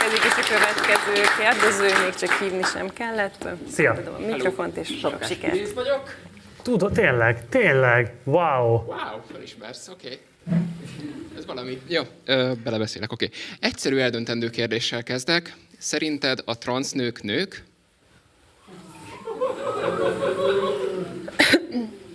Következik is a következő kérdező, még csak hívni sem kellett. Szia! Adom a mikrofont, és sok sikert. Kész vagyok. Tudod, tényleg, wow! Wow, felismersz, oké. Ez valami. Jó, belebeszélek, oké. Egyszerű eldöntendő kérdéssel kezdek. Szerinted a transznők nők?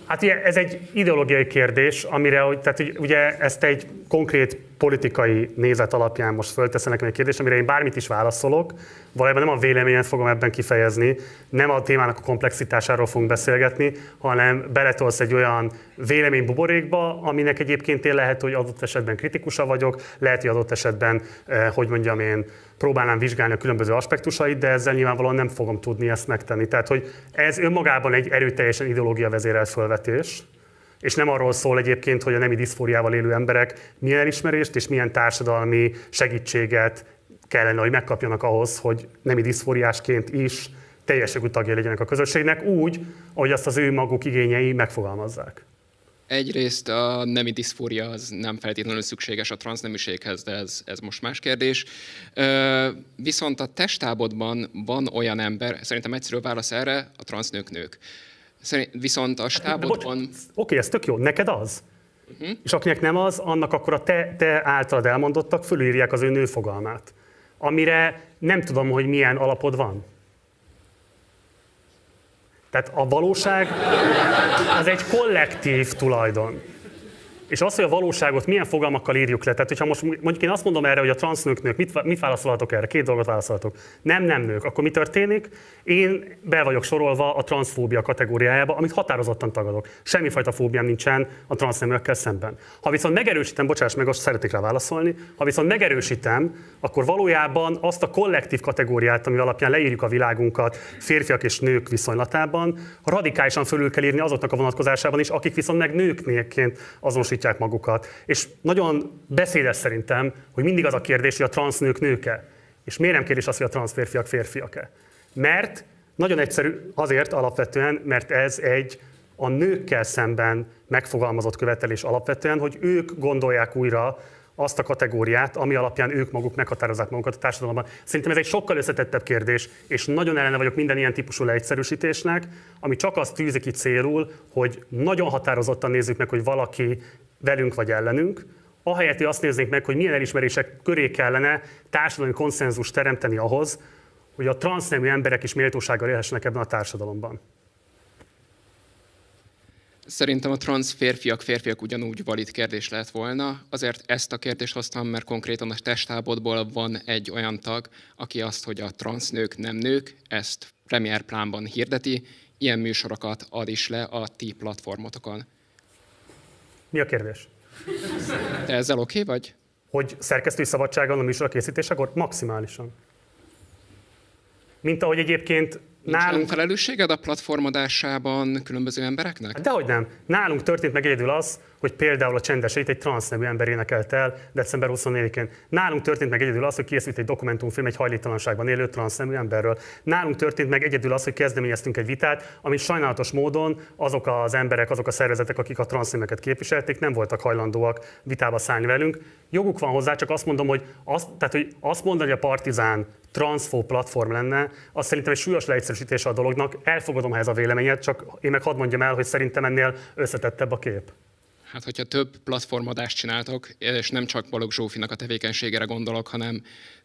Hát ugye ez egy ideológiai kérdés, amire, tehát ugye ezt egy konkrét politikai nézet alapján most fölteszem nekem egy kérdés, amire én bármit is válaszolok, valójában nem a véleményet fogom ebben kifejezni, nem a témának a komplexitásáról fogunk beszélgetni, hanem beletolsz egy olyan véleménybuborékba, aminek egyébként én lehet, hogy adott esetben kritikusa vagyok, lehet, hogy adott esetben, hogy mondjam én, próbálnám vizsgálni a különböző aspektusait, de ezzel nyilvánvalóan nem fogom tudni ezt megtenni. Tehát, hogy ez önmagában egy erőteljesen ideológia vezérelt felvetés, és nem arról szól egyébként, hogy a nemi diszfóriával élő emberek milyen elismerést és milyen társadalmi segítséget kellene, hogy megkapjanak ahhoz, hogy nemi diszfóriásként is teljes jogú tagjai legyenek a közösségnek, úgy, ahogy azt az ő maguk igényei megfogalmazzák. Egyrészt a nemi diszfória az nem feltétlenül szükséges a transzneműséghez, de ez most más kérdés. Viszont a testábodban van olyan ember, szerintem egyszerű válasz erre, a transznők nők. Viszont a stábodban... Oké, ez tök jó, neked az? És akinek nem az, annak akkor a te általad elmondottak fölírják az ő nőfogalmát, amire nem tudom, hogy milyen alapod van. Tehát a valóság az egy kollektív tulajdon. És az, hogy a valóságot milyen fogalmakkal írjuk le, tehát hogyha most mondjuk én azt mondom erre, hogy a transznek nők, mit válaszolhatok erre? Két dolgot válaszolhatok. Nem nők. Akkor mi történik? Én be vagyok sorolva a transzfóbia kategóriájába, amit határozottan tagadok. Semmifajta fóbiám nincsen a transzneműekkel szemben. Ha viszont megerősítem, bocsáss meg, most szeretnék rá válaszolni, ha viszont megerősítem, akkor valójában azt a kollektív kategóriát, ami alapján leírjuk a világunkat férfiak és nők viszonylatában, radikálisan fölül kell írni azoknak a vonatkozásában is, akik viszont meg nőkként azonosítják magukat. És nagyon beszédes szerintem, hogy mindig az a kérdés, hogy a transznők nők-e. És miért nem kérdés az, hogy a transzférfiak férfiak-e? Mert nagyon egyszerű azért alapvetően, mert ez egy a nőkkel szemben megfogalmazott követelés alapvetően, hogy ők gondolják újra azt a kategóriát, ami alapján ők maguk meghatározzák magukat a társadalomban. Szerintem ez egy sokkal összetettebb kérdés, és nagyon ellene vagyok minden ilyen típusú leegyszerűsítésnek, ami csak azt tűzi ki célul, hogy nagyon határozottan nézzük meg, hogy valaki velünk vagy ellenünk, ahelyett, hogy azt néznénk meg, hogy milyen elismerések köré kellene társadalmi konszenzust teremteni ahhoz, hogy a transznemű emberek is méltósággal élhessenek ebben a társadalomban. Szerintem a transz férfiak ugyanúgy valid kérdés lett volna. Azért ezt a kérdést hoztam, mert konkrétan a testábodból van egy olyan tag, aki azt, hogy a transznők nem nők, ezt Premier Plánban hirdeti, ilyen műsorokat ad is le a ti platformotokon. Mi a kérdés? Te ezzel oké vagy? Hogy szerkesztői szabadságon a műsor készítésekor? Maximálisan. Mint ahogy egyébként nálunk felelősséged a platformodásában különböző embereknek? Dehogy nem. Nálunk történt meg egyedül az, hogy például a Csendeseit egy transznemű ember énekelt el december 24-én. Nálunk történt meg egyedül az, hogy készült egy dokumentumfilm egy hajléktalanságban élő transznemű emberről. Nálunk történt meg egyedül az, hogy kezdeményeztünk egy vitát, amit sajnálatos módon azok az emberek, azok a szervezetek, akik a transzneműeket képviselték, nem voltak hajlandóak vitába szállni velünk. Joguk van hozzá, csak azt mondom, hogy azt mondani, hogy a Partizán transzfób platform lenne, az szerintem egy súlyos leegyszerűsítése a dolognak. Elfogadom, ha ez a véleményed, csak én meg hadd mondjam el, hogy szerintem ennél összetettebb a kép. Hát, hogyha több platformadást csináltok, és nem csak Balogh Zsófinak a tevékenységére gondolok, hanem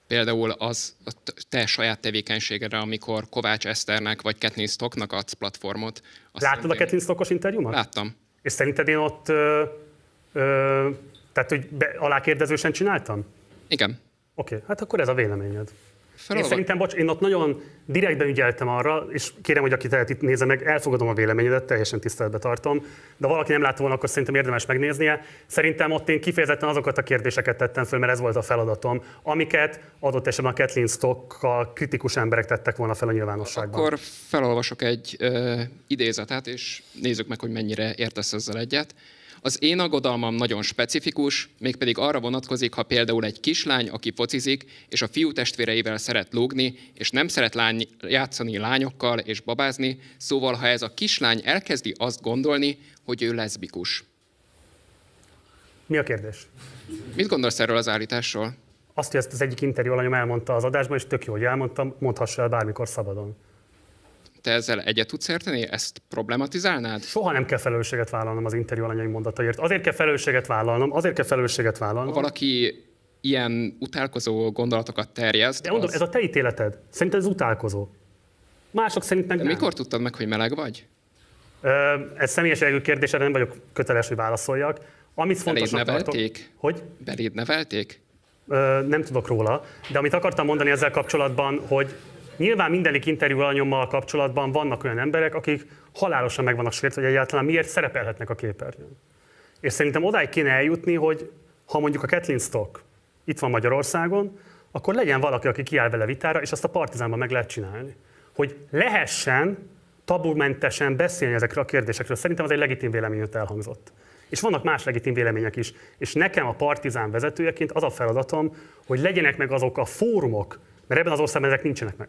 például az a te saját tevékenységedre, amikor Kovács Eszternek vagy Kathleen Stocknak adsz platformot. Láttad a Kathleen Stockos interjúmat? Láttam. És szerinted én ott tehát, hogy alákérdezősen csináltam? Igen. Oké, hát akkor ez a véleményed. Én szerintem, én ott nagyon direktben ügyeltem arra, és kérem, hogy aki tehet itt nézze meg, elfogadom a véleményedet, teljesen tiszteletbe tartom, de valaki nem látta volna, akkor szerintem érdemes megnéznie. Szerintem ott én kifejezetten azokat a kérdéseket tettem föl, mert ez volt a feladatom, amiket adott esetben a Kathleen Stockkal kritikus emberek tettek volna fel a nyilvánosságban. Akkor felolvasok egy idézetet, és nézzük meg, hogy mennyire értesz ezzel egyet. Az én aggodalmam nagyon specifikus, mégpedig arra vonatkozik, ha például egy kislány, aki focizik, és a fiú testvéreivel szeret lógni, és nem szeret játszani lányokkal és babázni, szóval ha ez a kislány elkezdi azt gondolni, hogy ő leszbikus. Mi a kérdés? Mit gondolsz erről az állításról? Azt, hogy ezt az egyik interjú alanyom elmondta az adásban, és tök jó, hogy elmondtam, mondhassa el bármikor szabadon. Te ezzel egyet tudsz érteni? Ezt problematizálnád? Soha nem kell felelősséget vállalnom az interjú alanyai mondataért. Azért kell felelősséget vállalnom. Ha valaki ilyen utálkozó gondolatokat terjeszt, De mondom, ez a te ítéleted. Szerinted ez utálkozó. Mások szerint meg De nem. mikor tudtad meg, hogy meleg vagy? Ez személyes jellegű kérdés, erre nem vagyok köteles, hogy válaszoljak. Amit fontosnak tartok, nevelték? hogy Beléd nevelték? nem tudok róla, de amit akartam mondani ezzel kapcsolatban, hogy nyilván mindenik interjú alanyommal kapcsolatban vannak olyan emberek, akik halálosan meg vannak sértve, hogy egyáltalán miért szerepelhetnek a képernyőn. És szerintem odáig kéne eljutni, hogy ha mondjuk a Kathleen Stock itt van Magyarországon, akkor legyen valaki, aki kiáll vele vitára, és azt a Partizánban meg lehet csinálni. Hogy lehessen tabumentesen beszélni ezekről a kérdésekről. Szerintem az egy legitim vélemény, hogy elhangzott. És vannak más legitim vélemények is. És nekem a Partizán vezetőjeként az a feladatom, hogy legyenek meg azok a fórumok, mert ebben az országban ezek nincsenek meg.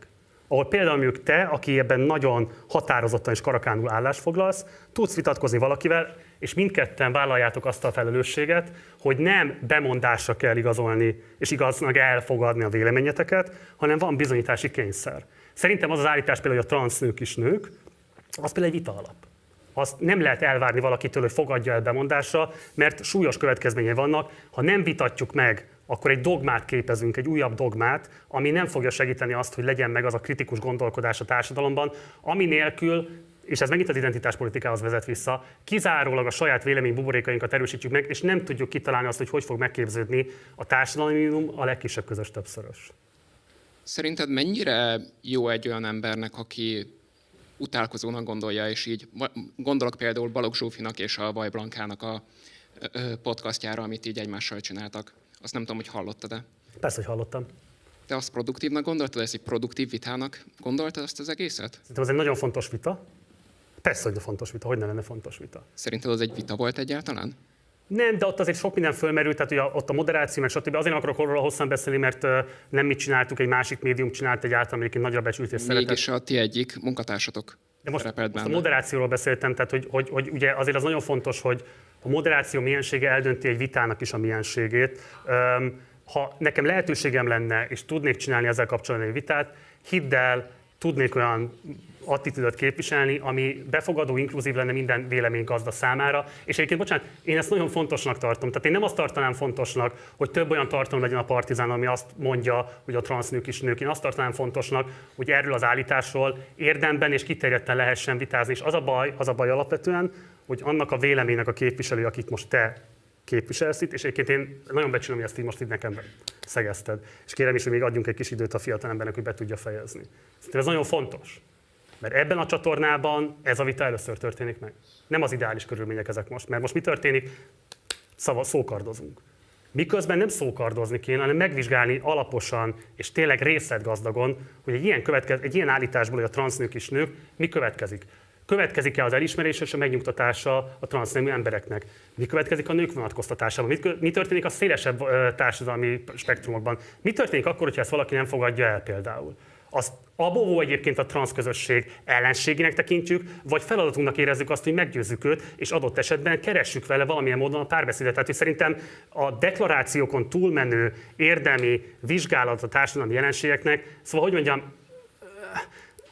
Ahol például mondjuk te, aki ebben nagyon határozottan és karakánul állást foglalsz, tudsz vitatkozni valakivel, és mindketten vállaljátok azt a felelősséget, hogy nem bemondásra kell igazolni, és igaznak elfogadni a véleményeteket, hanem van bizonyítási kényszer. Szerintem az állítás például, hogy a transz is nők, az például egy vita alap. Azt nem lehet elvárni valakitől, hogy fogadja el bemondásra, mert súlyos következményei vannak. Ha nem vitatjuk meg, akkor egy dogmát képezünk, egy újabb dogmát, ami nem fogja segíteni azt, hogy legyen meg az a kritikus gondolkodás a társadalomban, ami nélkül, és ez megint az identitáspolitikához vezet vissza, kizárólag a saját vélemény buborékainkat erősítjük meg, és nem tudjuk kitalálni azt, hogy hogy fog megképződni a társadalmi a legkisebb közös többszörös. Szerinted mennyire jó egy olyan embernek, aki utálkozónak gondolja, és így gondolok például Balogh Zsófinak és a Vaj Blankának a podcastjára, amit így egymással csináltak. Azt nem tudom, hogy hallottad-e. Persze, hogy hallottam. Te azt produktívnak gondoltad, ezt egy produktív vitának gondoltad azt az egészet? Szerintem ez egy nagyon fontos vita. Persze, hogy fontos vita, hogy ne lenne fontos vita. Szerinted az egy vita volt egyáltalán? Nem, de ott azért sok minden fölmerült, tehát ugye ott a moderáció, meg stb. Azért nem akarok róla hosszan beszélni, mert nem mi csináltuk, egy másik médium csinált egy általán egyébként nagyra becsült és szeretett. Mégis a ti egyik munkatársatok De most szerepelt a benne. moderációról beszéltem, tehát hogy ugye azért az nagyon fontos, hogy a moderáció miensége eldönti egy vitának is a mienségét. Ha nekem lehetőségem lenne, és tudnék csinálni ezzel kapcsolatban egy vitát, hidd el, tudnék olyan attitűdöt képviselni, ami befogadó, inkluzív lenne minden véleménygazda számára. És egyébként, bocsánat, én ezt nagyon fontosnak tartom. Tehát én nem azt tartanám fontosnak, hogy több olyan tartalom legyen a Partizán, ami azt mondja, hogy a transznek is nők. Én azt tartanám fontosnak, hogy erről az állításról érdemben és kiterjedten lehessen vitázni. És az a baj alapvetően, hogy annak a véleménynek a képviselő, akit most te képviselsz itt, és egyébként én nagyon becsülöm, hogy ezt így most így nekem szegezted. És kérem is, hogy még adjunk egy kis időt a fiatal embernek, hogy be tudja fejezni. Szerintem ez nagyon fontos. Mert ebben a csatornában ez a vita először történik meg. Nem az ideális körülmények ezek most. Mert most mi történik? Szókardozunk. Miközben nem szókardozni kéne, hanem megvizsgálni alaposan és tényleg részletgazdagon, hogy egy ilyen állításból, hogy a transznek is nők, mi következik. Következik-e az elismerés és a megnyugtatása a transznemű embereknek? Mi következik a nők vonatkoztatásában? Mi történik a szélesebb társadalmi spektrumokban? Mi történik akkor, hogyha ezt valaki nem fogadja el például? Azt abóvó egyébként a transz közösség ellenségének tekintjük, vagy feladatunknak érezzük azt, hogy meggyőzzük őt, és adott esetben keressük vele valamilyen módon a párbeszédet. Tehát, hogy szerintem a deklarációkon túlmenő érdemi vizsgálat a társadalmi jelenségeknek, szóval, hogy mondjam,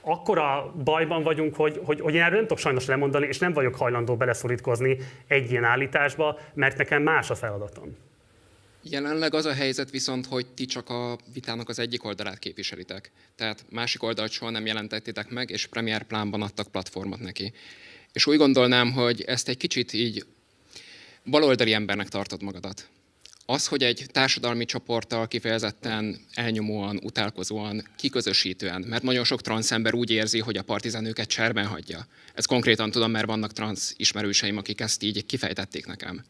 akkora bajban vagyunk, hogy én erről nem tudok sajnos lemondani, és nem vagyok hajlandó beleszorítkozni egy ilyen állításba, mert nekem más a feladatom. Jelenleg az a helyzet viszont, hogy ti csak a vitának az egyik oldalát képviselitek. Tehát másik oldalt soha nem jelentettétek meg, és Premier Plánban adtak platformot neki. És úgy gondolnám, hogy ezt egy kicsit így baloldali embernek tartod magadat. Az, hogy egy társadalmi csoporttal kifejezetten elnyomóan, utálkozóan, kiközösítően, mert nagyon sok transz ember úgy érzi, hogy a Partizán őket cserben hagyja. Ezt konkrétan tudom, mert vannak transz ismerőseim, akik ezt így kifejtették nekem.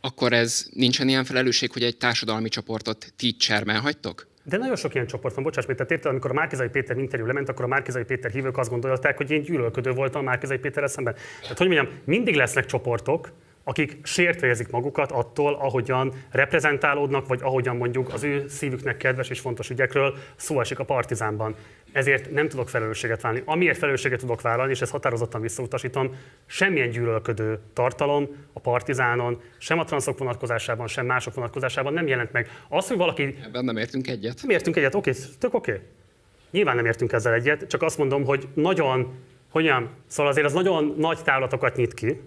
Akkor ez nincsen ilyen felelősség, hogy egy társadalmi csoportot ti cserben hagytok? De nagyon sok ilyen csoport van, bocsáss meg, tehát érted, amikor a Márki-Zay Péter interjú lement, akkor a Márki-Zay Péter hívők azt gondolták, hogy én gyűlölködő voltam a Márki-Zay Péterrel szemben. Tehát hogy mondjam, mindig lesznek csoportok, akik sértve érzik magukat attól, ahogyan reprezentálódnak, vagy ahogyan mondjuk az ő szívüknek kedves és fontos ügyekről szó esik a Partizánban. Ezért nem tudok felelősséget vállalni. Amiért felelősséget tudok vállalni, és ezt határozottan visszautasítom, semmilyen gyűlölködő tartalom a Partizánon, sem a transzok vonatkozásában, sem mások vonatkozásában nem jelent meg. Az, hogy valaki... Ebben nem értünk egyet. Nem értünk egyet, oké, tök oké. Nyilván nem értünk ezzel egyet, csak azt mondom, hogy nagyon, szóval azért az nagyon nagy távlatokat nyit ki,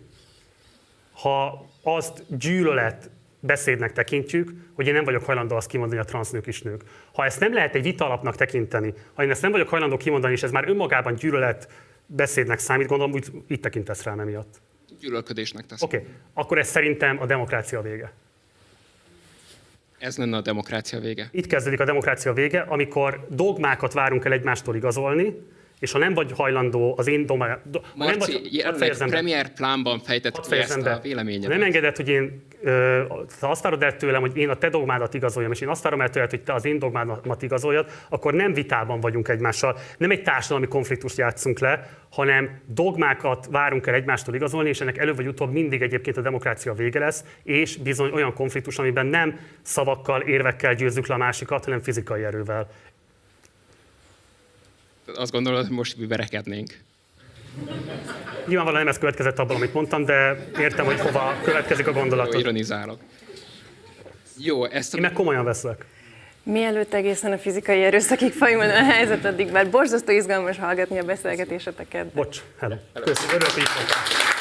ha azt gyűlölet beszédnek tekintjük, hogy én nem vagyok hajlandó azt kimondani, hogy a transznek is nők. Ha ezt nem lehet egy vita alapnak tekinteni, ha én ezt nem vagyok hajlandó kimondani, és ez már önmagában gyűlölet beszédnek számít, gondolom, úgy így tekintesz rám emiatt. Gyűlölködésnek tesz. Oké, akkor ez szerintem a demokrácia vége. Ez lenne a demokrácia vége. Itt kezdődik a demokrácia vége, amikor dogmákat várunk el egymástól igazolni, és ha nem vagy hajlandó az én Marci, Premier plánban fejtett ki ezt a véleményedet. Nem engedett, hogy én azt várod el tőlem, hogy én a te dogmádat igazoljam, és én azt várom el tőled, hogy te az én dogmámat igazoljad, akkor nem vitában vagyunk egymással, nem egy társadalmi konfliktust játszunk le, hanem dogmákat várunk el egymástól igazolni, és ennek előbb vagy utóbb mindig egyébként a demokrácia vége lesz, és bizony olyan konfliktus, amiben nem szavakkal, érvekkel győzzük le a másikat, hanem fizikai erővel. Azt gondolod, hogy most verekednénk. Nyilvánvalóan nem ez következett abban, amit mondtam, de értem, hogy hova következik a gondolat. Jó, ironizálok. Jó, ezt Én meg komolyan veszlek. Mielőtt egészen a fizikai erőszakig fajulna a helyzet, addig már borzasztó izgalmas hallgatni a beszélgetéseteket. Bocs, hello. Köszönöm, örülök, hogy itt voltál.